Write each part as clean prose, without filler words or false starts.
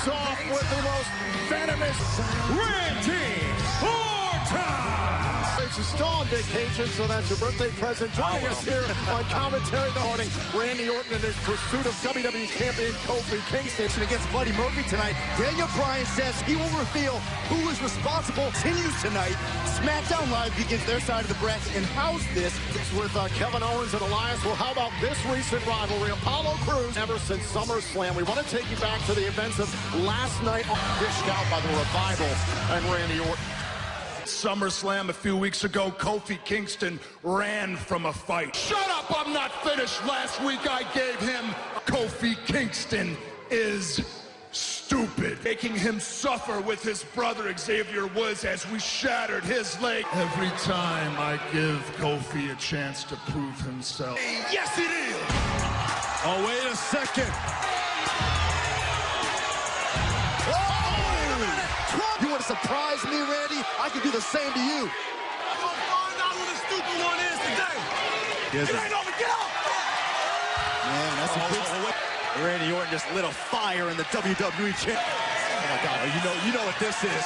starts off with the most venomous Randy Orton. He's still on vacation, so that's your birthday present. Joining us here on commentary this morning, Randy Orton in his pursuit of WWE Champion Kofi Kingston against Buddy Murphy tonight. Daniel Bryan says he will reveal who is responsible. Continues tonight. SmackDown Live begins their side of the bracket. And how's this? It's with Kevin Owens and Elias. Well, how about this recent rivalry? Apollo Crews, ever since SummerSlam. We want to take you back to the events of last night, dished out by the Revival and Randy Orton. SummerSlam a few weeks ago, Kofi Kingston ran from a fight. Shut up, I'm not finished. Last week I gave him Kofi Kingston is stupid. Making him suffer with his brother Xavier Woods as we shattered his leg. Every time I give Kofi a chance to prove himself. Yes, it is. Oh, wait a second. You want to surprise me, Randy? I can do the same to you. I'm going to find out who the stupid one is today. Yes, it ain't over. Get out! Man, that's a big... Randy Orton just lit a fire in the WWE champ. Oh, my God. You know what this is.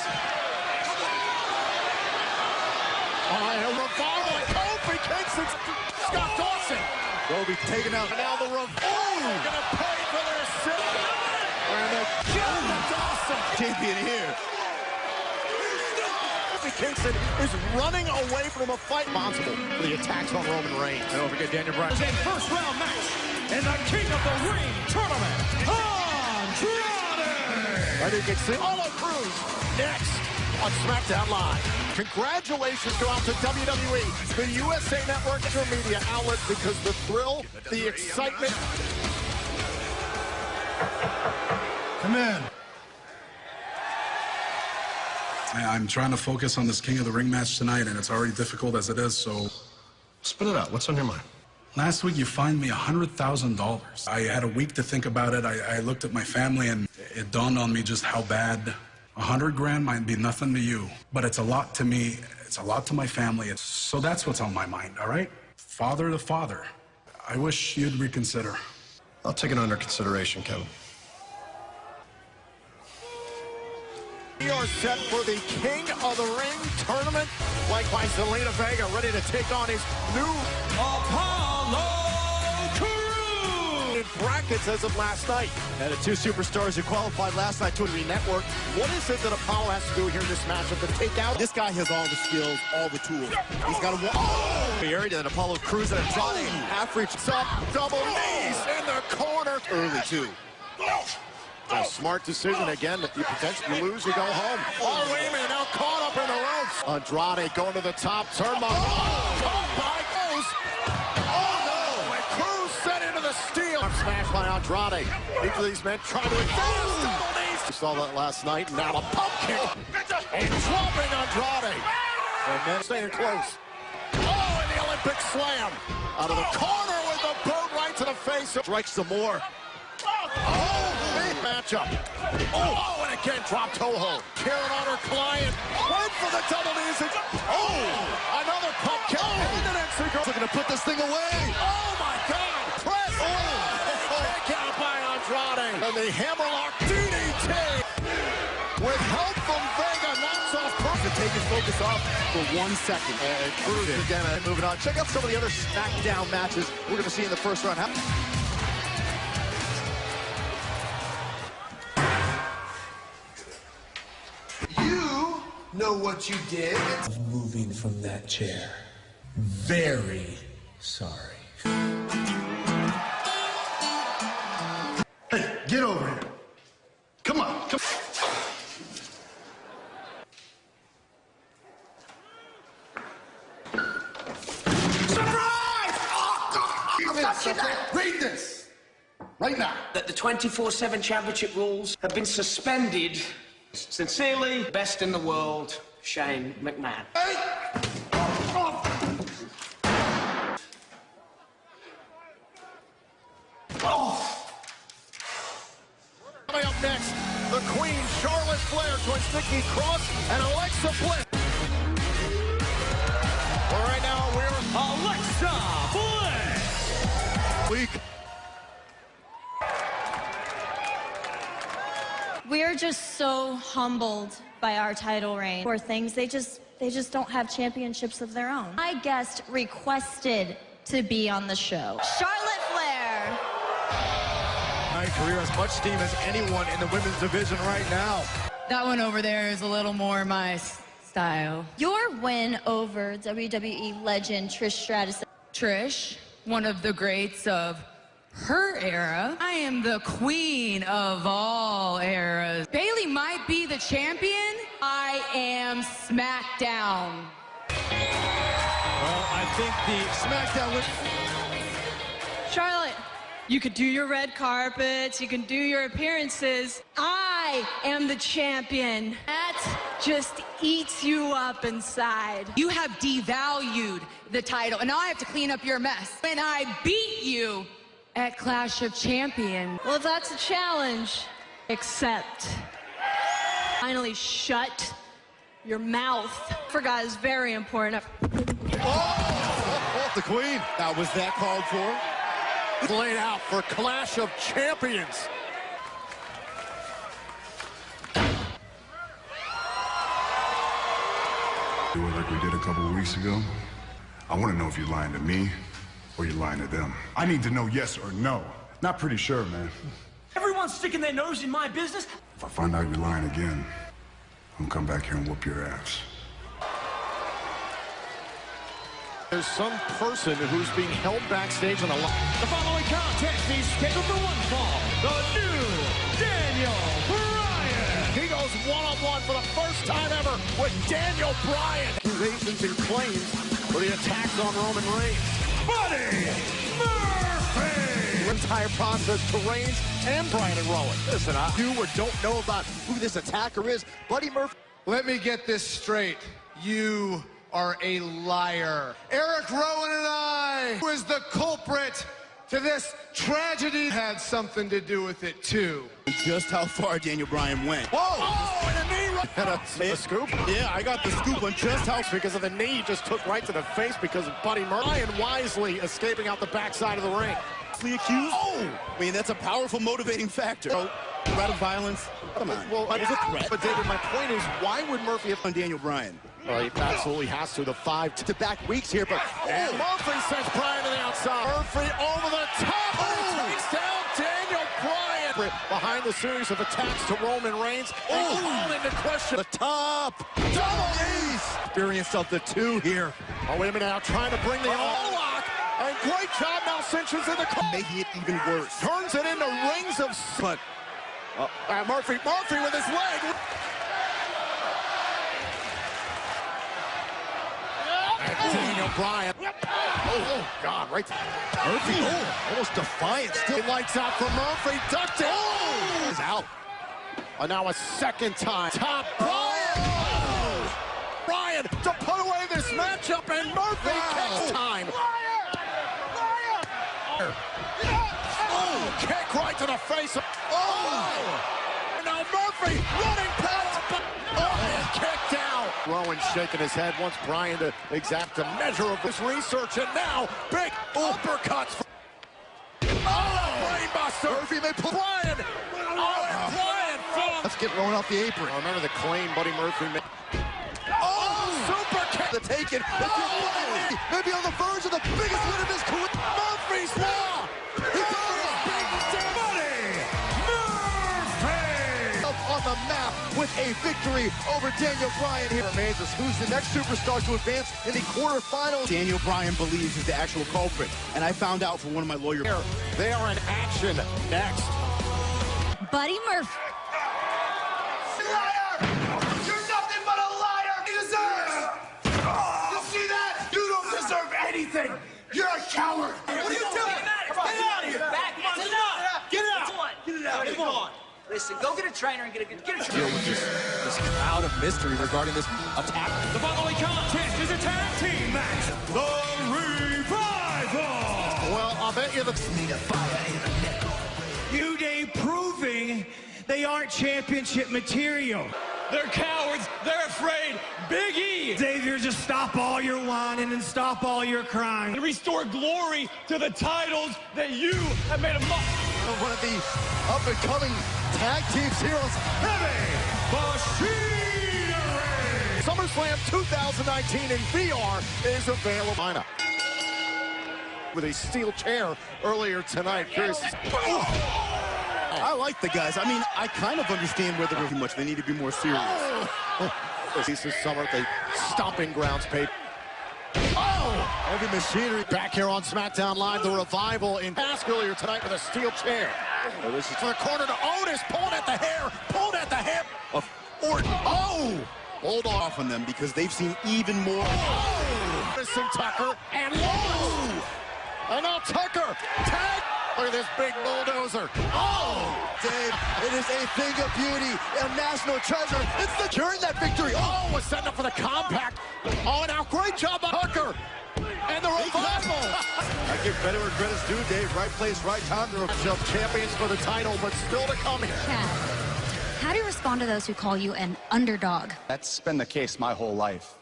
Revival and Kofi Kingston. Scott Dawson. Kofi taken out. Now the Revival going to pay for their sin. And the Dawson. Champion here. Kingston is running away from a fight responsible for the attacks on Roman Reigns. Don't forget Daniel Bryan. A first round match in the King of the Ring tournament. Andrade! Ready to get set. Apollo Crews next on SmackDown Live. Congratulations go out to WWE, the USA Network, your media outlet, because the thrill, the excitement. Come in. I'm trying to focus on this King of the Ring match tonight, and it's already difficult as it is, so... Spit it out. What's on your mind? Last week, you fined me $100,000. I had a week to think about it. I looked at my family, and it dawned on me just how bad. $100,000 might be nothing to you, but it's a lot to me. It's a lot to my family. So that's what's on my mind, all right? Father to father. I wish you'd reconsider. I'll take it under consideration, Kevin. We are set for the King of the Ring tournament. Likewise, Zelina Vega ready to take on his new Apollo Crews! in brackets as of last night. And the two superstars who qualified last night to the network. What is it that Apollo has to do here in this matchup to take out? This guy has all the skills, all the tools. He's got a area that Apollo Crews and Andrade half reach up, double knees in the corner. Early, too. A smart decision again. If you potentially lose, you go home. Oh, wait a minute. Now caught up in the ropes. Andrade going to the top turnbuckle. Caught by Crews. Oh, no. And Crews set into the steel. Smash by Andrade. Each of these men trying to advance. Double knees. We saw that last night. Now a pump kick. And dropping Andrade. And then staying close. Oh, and the Olympic slam. Out of the corner with the boot right to the face. Strikes some more. Oh, big matchup. Oh, and again, drop Toho. Karen on her client. Went for the double knees. Oh, another pump kick. And the next girl looking to put this thing away. Oh, my God. Press. Oh, kick out by Andrade. And the hammerlock DDT. With help from Vega, knocks off Crews. To take his focus off for 1 second. And Crews again, and moving on. Check out some of the other SmackDown matches we're going to see in the first round. You know what you did. Moving from that chair. Very sorry. Hey, get over here. Come on. Come. Surprise! Read this. Right now. That the 24/7 championship rules have been suspended. Sincerely, best in the world, Shane McMahon. Hey! Coming up next, the Queen, Charlotte Flair, joins Nikki Cross and Alexa Bliss. Well, right now, we're Alexa Bliss! week. We're just so humbled by our title reign. Poor things, they just don't have championships of their own. My guest requested to be on the show. Charlotte Flair. My career as much steam as anyone in the women's division right now. That one over there is a little more my style. Your win over WWE legend Trish Stratus. Trish, one of the greats of her era. I am the queen of all eras. Bayley might be the champion. I am SmackDown. Well, I think the SmackDown win. Charlotte, you could do your red carpets, you can do your appearances. I am the champion. That just eats you up inside. You have devalued the title, and now I have to clean up your mess. When I beat you at Clash of Champions. Well, if that's a challenge, accept. Finally shut your mouth. Forgot is very important. Oh, the queen. Now, was that called for? Laid out for Clash of Champions. Do it like we did a couple of weeks ago. I want to know if you're lying to me or you're lying to them. I need to know yes or no. Not pretty sure, man. Everyone's sticking their nose in my business. If I find out you're lying again, I'm gonna come back here and whoop your ass. There's some person who's being held backstage on the line. The following contest is scheduled for one fall. The new Daniel Bryan. He goes one-on-one for the first time ever with Daniel Bryan. Accusations and claims for the attacks on Roman Reigns. Buddy Murphy. The entire process to Reigns and Bryan and Rowan. Listen, I do or don't know about who this attacker is. Buddy Murphy. Let me get this straight. You are a liar. Eric Rowan and I, who is the culprit to this tragedy, had something to do with it too. Just how far Daniel Bryan went. Whoa! Oh, and a knee right. And a scoop? Yeah, I got the scoop on just how. Because of the knee he just took right to the face because of Buddy Murphy. Bryan wisely escaping out the backside of the ring. Accused? Oh! I mean, that's a powerful motivating factor. Threat of violence? Come on. Well, it was a threat. But David, my point is, why would Murphy have on Daniel Bryan? Well, he absolutely has to. The 5-to-back weeks here, but Murphy sends Bryan to the outside. Murphy over the top. Oh! Takes down Daniel Bryan. Behind the series of attacks to Roman Reigns. Oh! Into question. The top. Double Ace. Experience of the two here. Oh, wait a minute now. Trying to bring the all-lock. And great job now, Cincinnati's in the corner. Making it even worse. Turns it into rings of... But Murphy with his leg. Daniel Bryan. Oh, God, right. Murphy, almost defiant. Still lights out for Murphy. Ducked it. Oh! Is out. Now a second time. Top Bryan. Oh! Bryan to put away this matchup, and Murphy kicks time. Oh, kick right to the face. Now Murphy running past. And kicked out. Rowan shaking his head, wants Bryan to exact a measure of his research, and now big uppercuts. Brainbuster. Murphy may pull. Bryan. Bryan. Let's get Rowan off the apron. Remember the claim Buddy Murphy made. Super kick. The taken. Maybe on the verge of the biggest win of his career. Murphy's Law. On the map with a victory over Daniel Bryan here. Remains as who's the next superstar to advance in the quarterfinals. Daniel Bryan believes is the actual culprit, and I found out from one of my lawyers. They are in action next. Buddy Murphy. Liar! You're nothing but a liar! You deserve! You see that? You don't deserve anything! You're a coward! What are you doing? Get out of here! Back! Get out! Get out! Come on! Listen, go get a trainer and get a trainer. Deal with this cloud of mystery regarding this attack. The following contest is a tag team match. The Revival. Well, I'll bet you the New Day proving they aren't championship material. They're cowards. They're afraid. Big E. Xavier, just stop all your whining and stop all your crying. And restore glory to the titles that you have made a mock. One of the up-and-coming tag team's heroes. Heavy Machinery! SummerSlam 2019 in VR is available. With a steel chair earlier tonight. Curious. I like the guys. I mean, I kind of understand where they're too much. They need to be more serious. This is Summer, the stomping grounds page. Heavy Machinery back here on SmackDown Live. The Revival in pass earlier tonight with a steel chair. This is to the corner to Otis, pulling at the hair, pulled at the hip of Orton. Hold off on them because they've seen even more. Otis and Tucker and Lowe. And now Tucker, tag. Look at this big bulldozer. Dave, it is a thing of beauty, a national treasure. It's securing that victory. Was setting up for the compact. Now great job by Tucker. And the Revival. I give credit where credit's due, Dave. Right place, right time. They're champions for the title, but still to come here. How do you respond to those who call you an underdog? That's been the case my whole life.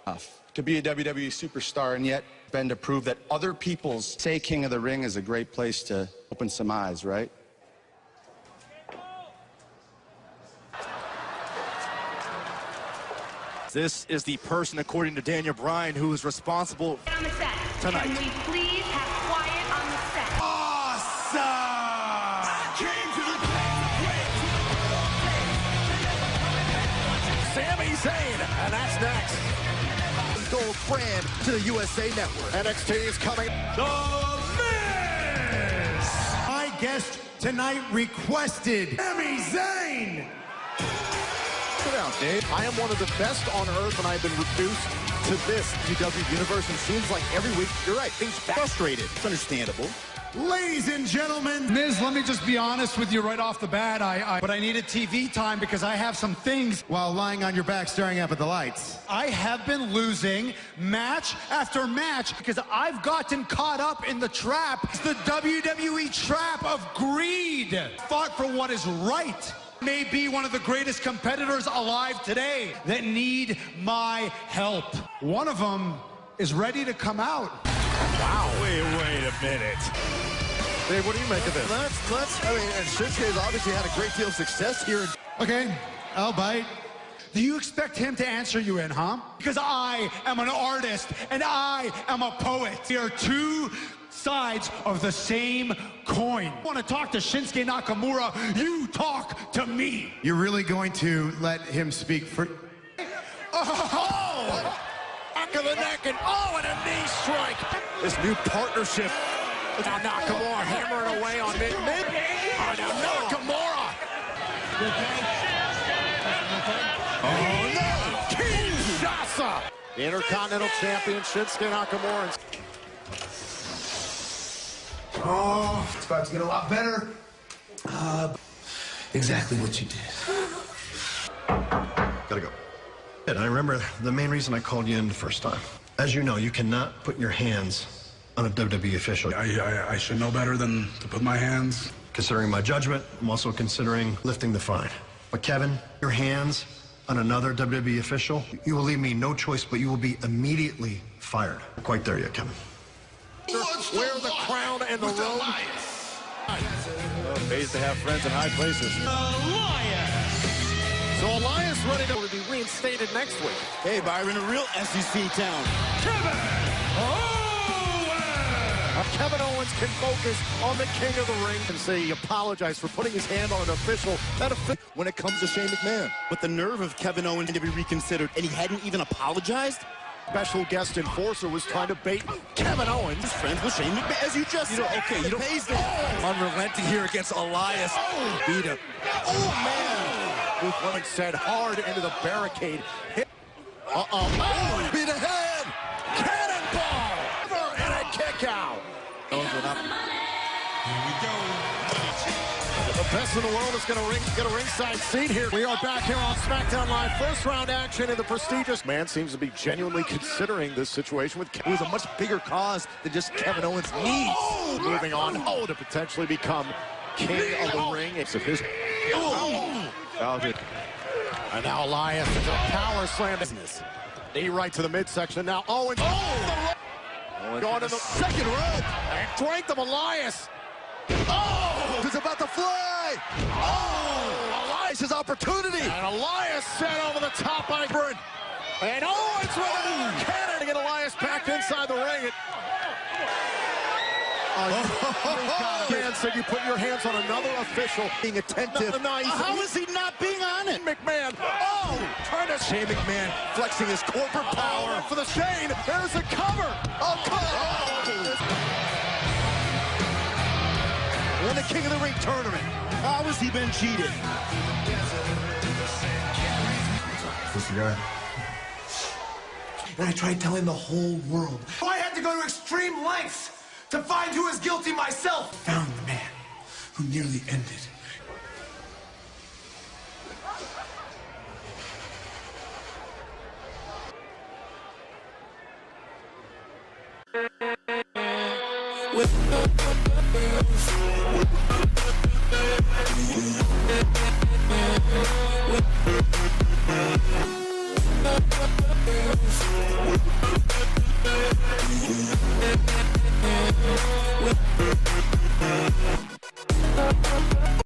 To be a WWE superstar and yet been to prove that other people's say King of the Ring is a great place to open some eyes, right? This is the person, according to Daniel Bryan, who is responsible on the set. tonight. Can we please have quiet on the set? Awesome! Sami Zayn, and that's next. Gold brand to the USA Network. NXT is coming. The Miz! My guest tonight requested Sami Zayn. Sit down, Dave. I am one of the best on earth, and I've been reduced to this GW universe, and seems like every week, you're right, things frustrated. It's understandable. Ladies and gentlemen, Miz, let me just be honest with you right off the bat. But I needed TV time because I have some things while lying on your back staring up at the lights. I have been losing match after match because I've gotten caught up in the trap. It's the WWE trap of greed. Fought for what is right. May be one of the greatest competitors alive today that need my help. One of them is ready to come out. Wow. Wait a minute. Dave, what do you make of this? I mean, Shinsuke's obviously had a great deal of success here. Okay, I'll bite. Do you expect him to answer you in, huh? Because I am an artist and I am a poet. We are two sides of the same coin. I want to talk to Shinsuke Nakamura, you talk to me. You're really going to let him speak for... Back of the neck, and and a knee strike. This new partnership. Now Nakamura hammering away on mid. Now Nakamura. Kinshasa. The Intercontinental Champion, Shinsuke Nakamura. It's about to get a lot better. Exactly what you did. Gotta go. And I remember the main reason I called you in the first time. As you know, you cannot put your hands on a WWE official. I should know better than to put my hands. Considering my judgment, I'm also considering lifting the fine. But Kevin, your hands on another WWE official, you will leave me no choice, but you will be immediately fired. Quite there yet, Kevin. Wear the crown and the robe. Pays to have friends in high places. So Elias ready to be reinstated next week. Hey, Byron, a real SEC town. Kevin Owens can focus on the King of the Ring and say he apologized for putting his hand on an official. When it comes to Shane McMahon. But the nerve of Kevin Owens to be reconsidered, and he hadn't even apologized? Special guest enforcer was trying to bait Kevin Owens. His friends with Shane McMahon, as you just said. Okay, you don't... Unrelenting here against Elias. Beat him. Owens said hard into the barricade. Hit. Beat a head. Cannonball. And a kick out. Owens went up. Here we go. The best in the world is going to get a ringside seat here. We are back here on SmackDown Live. First round action in the prestigious. Man seems to be genuinely considering this situation with Kevin. It was a much bigger cause than just Kevin Owens' knees. Moving on to potentially become King of the Ring. It's of his... And now Elias into a power slam. Knee right to the midsection. Now Owens. Going to the second rope. And strength of Elias. It's about to fly. his opportunity. And Elias sent over the top by Burn. And Owens with a cannon to get Elias back inside the ring. Dan said you put your hands on another official. Being attentive. How is he not being on it? McMahon. Oh! Trying to Shane McMahon flexing his corporate power. for the Shane. There's a cover. Oh, Won the King of the Ring tournament. How has he been cheated? What's the guy? And I tried telling the whole world. I had to go to extreme lengths to find who is guilty myself. Found the man who nearly ended. With